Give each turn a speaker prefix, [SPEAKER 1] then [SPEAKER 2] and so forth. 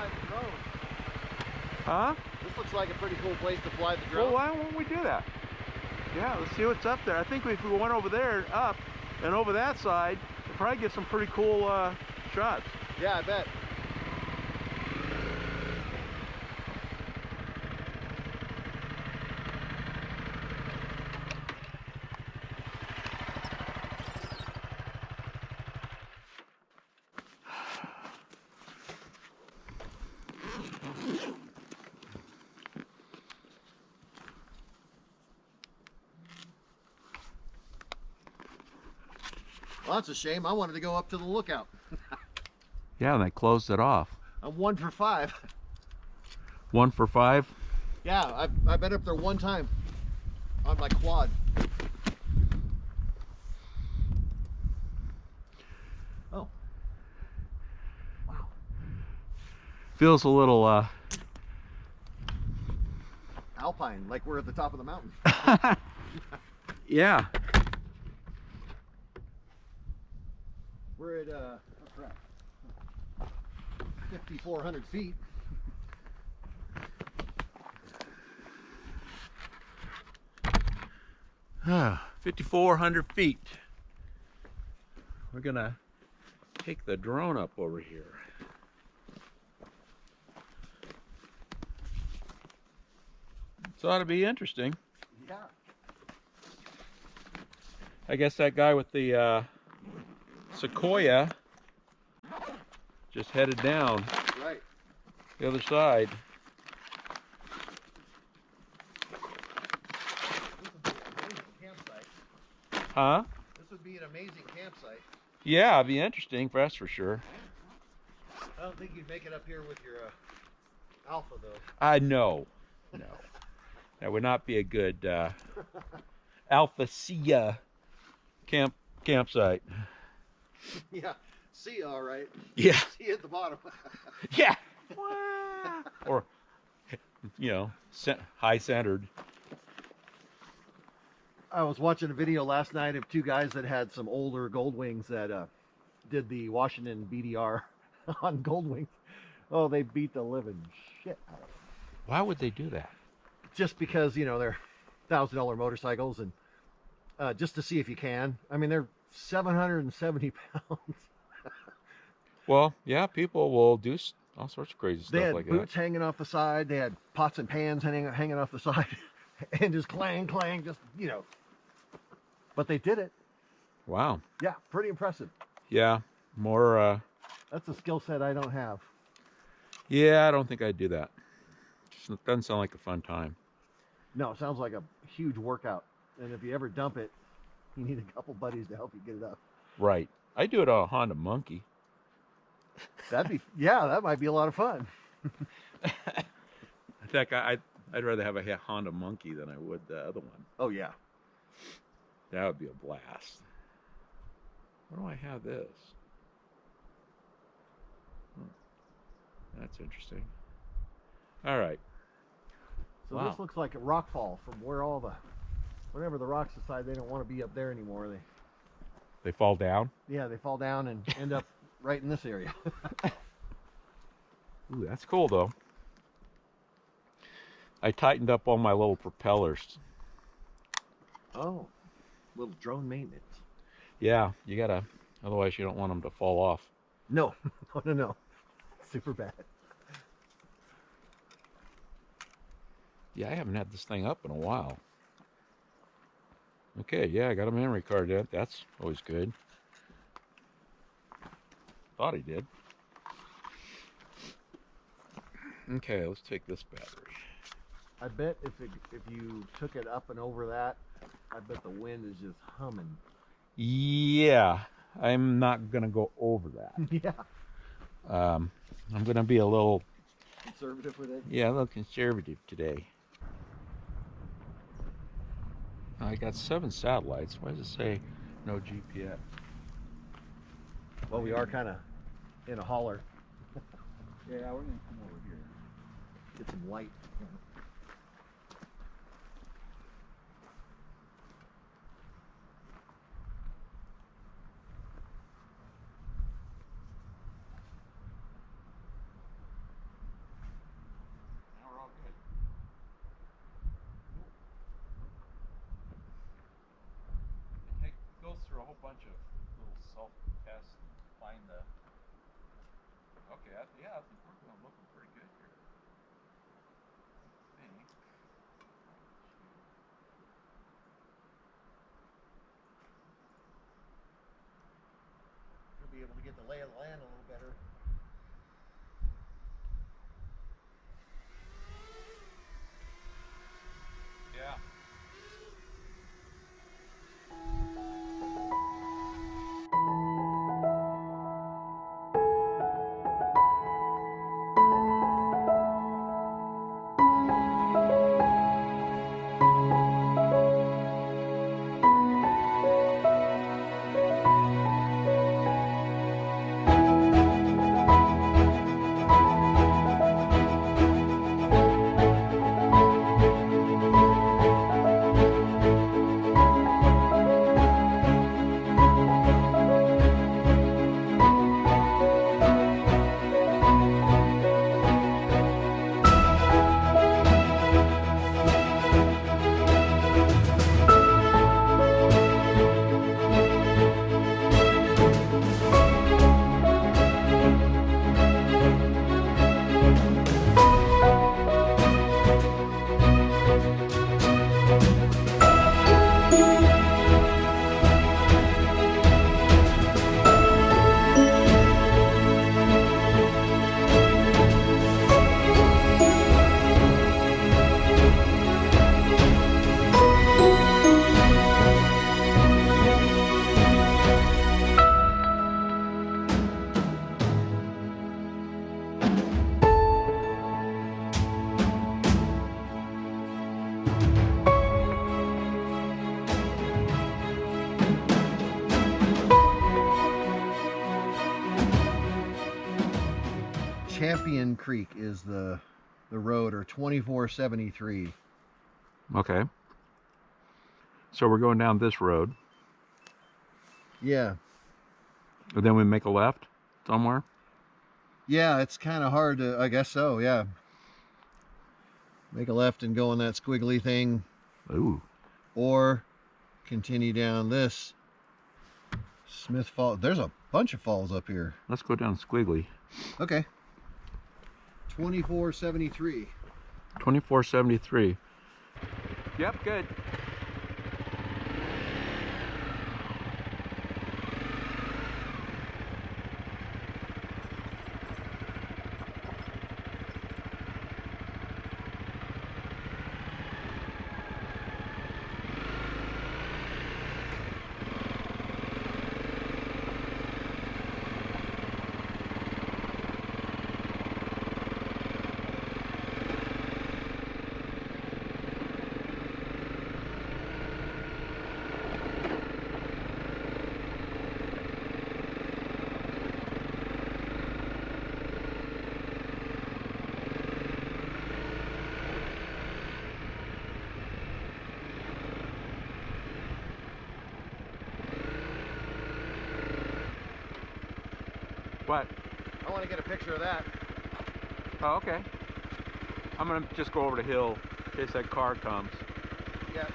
[SPEAKER 1] fly the drone.
[SPEAKER 2] Huh?
[SPEAKER 1] This looks like a pretty cool place to fly the drone.
[SPEAKER 2] Well, why won't we do that? Yeah, let's see what's up there. I think if we went over there and up and over that side, we'll probably get some pretty cool shots.
[SPEAKER 1] Yeah, I bet. Well, that's a shame. I wanted to go up to the lookout.
[SPEAKER 2] Yeah, and they closed it off.
[SPEAKER 1] I'm 1 for 5.
[SPEAKER 2] 1 for 5?
[SPEAKER 1] Yeah, I've been up there one time on my quad. Oh. Wow.
[SPEAKER 2] Feels a little
[SPEAKER 1] Alpine, like we're at the top of the mountain.
[SPEAKER 2] yeah.
[SPEAKER 1] We're at, oh crap, 5,400 feet.
[SPEAKER 2] Ah, 5,400 feet. We're gonna take the drone up over here. So ought to be interesting.
[SPEAKER 1] Yeah.
[SPEAKER 2] I guess that guy with the Sequoia just headed down
[SPEAKER 1] Right.
[SPEAKER 2] the other side. Huh?
[SPEAKER 1] This would be an amazing campsite.
[SPEAKER 2] Yeah, it'd be interesting, that's for sure.
[SPEAKER 1] I don't think you'd make it up here with your Alpha, though.
[SPEAKER 2] I know. No. That would not be a good Alpha Sia campsite.
[SPEAKER 1] Yeah. See you all right.
[SPEAKER 2] Yeah.
[SPEAKER 1] See you at the bottom.
[SPEAKER 2] Yeah. Or, you know, high centered.
[SPEAKER 1] I was watching a video last night of 2 guys that had some older Goldwings that did the Washington BDR on Goldwings. Oh, they beat the living shit out of them.
[SPEAKER 2] Why would they do that?
[SPEAKER 1] Just because, you know, they're $1,000 motorcycles and just to see if you can. I mean, they're 770 pounds.
[SPEAKER 2] Well, yeah, people will do all sorts of crazy
[SPEAKER 1] They
[SPEAKER 2] stuff
[SPEAKER 1] had
[SPEAKER 2] like
[SPEAKER 1] boots
[SPEAKER 2] that.
[SPEAKER 1] hanging off the side. They had pots and pans hanging off the side. And just clang, clang, just, you know. But they did it.
[SPEAKER 2] Wow.
[SPEAKER 1] Yeah, pretty impressive.
[SPEAKER 2] Yeah, more,
[SPEAKER 1] That's a skill set I don't have.
[SPEAKER 2] yeah, I don't think I'd do that. Just doesn't sound like a fun time.
[SPEAKER 1] No, it sounds like a huge workout. And if you ever dump it, you need a couple buddies to help you get it up.
[SPEAKER 2] Right. I do it on a Honda Monkey.
[SPEAKER 1] That'd be, yeah, that might be a lot of fun.
[SPEAKER 2] I think I'd rather have a Honda Monkey than I would the other one.
[SPEAKER 1] Oh, yeah.
[SPEAKER 2] That would be a blast. Where do I have this? That's interesting. All right.
[SPEAKER 1] So
[SPEAKER 2] Wow.
[SPEAKER 1] this looks like a rock fall from where all the, whenever the rocks decide they don't want to be up there anymore,
[SPEAKER 2] They fall down?
[SPEAKER 1] yeah, they fall down and end up right in this area.
[SPEAKER 2] Ooh, that's cool though. I tightened up all my little propellers.
[SPEAKER 1] Oh, little drone maintenance.
[SPEAKER 2] Yeah, you gotta, otherwise you don't want them to fall off.
[SPEAKER 1] No, no. Super bad.
[SPEAKER 2] Yeah, I haven't had this thing up in a while. Okay, yeah, I got a memory card in. That's always good. Thought he did. Okay, let's take this battery.
[SPEAKER 1] I bet if you took it up and over that, I bet the wind is just humming.
[SPEAKER 2] Yeah, I'm not gonna go over that.
[SPEAKER 1] Yeah.
[SPEAKER 2] I'm gonna be a little,
[SPEAKER 1] Conservative with it.
[SPEAKER 2] yeah, a little conservative today. I got 7 satellites. Why does it say no GPS?
[SPEAKER 1] Well, we are kind of in a holler.
[SPEAKER 2] Yeah, we're gonna come over here.
[SPEAKER 1] Get some light.
[SPEAKER 3] a bunch of little self-tests and find the. Okay, yeah, I think we're looking pretty good here. I think.
[SPEAKER 1] You'll be able to get the lay of the land a little better.
[SPEAKER 3] Yeah.
[SPEAKER 1] Champion Creek is the road, or 2473.
[SPEAKER 3] Okay. So we're going down this road,
[SPEAKER 1] Yeah.
[SPEAKER 3] and then we make a left somewhere.
[SPEAKER 1] Yeah, it's kind of hard to, I guess so, yeah. Make a left and go on that squiggly thing,
[SPEAKER 3] Ooh.
[SPEAKER 1] or continue down this Smith Fall. There's a bunch of falls up here.
[SPEAKER 3] Let's go down Squiggly.
[SPEAKER 1] Okay. 2473.
[SPEAKER 3] 2473. Yep, good. What?
[SPEAKER 1] I want to get a picture of that.
[SPEAKER 3] Oh, okay. I'm gonna just go over the hill in case that car comes.
[SPEAKER 1] Yeah.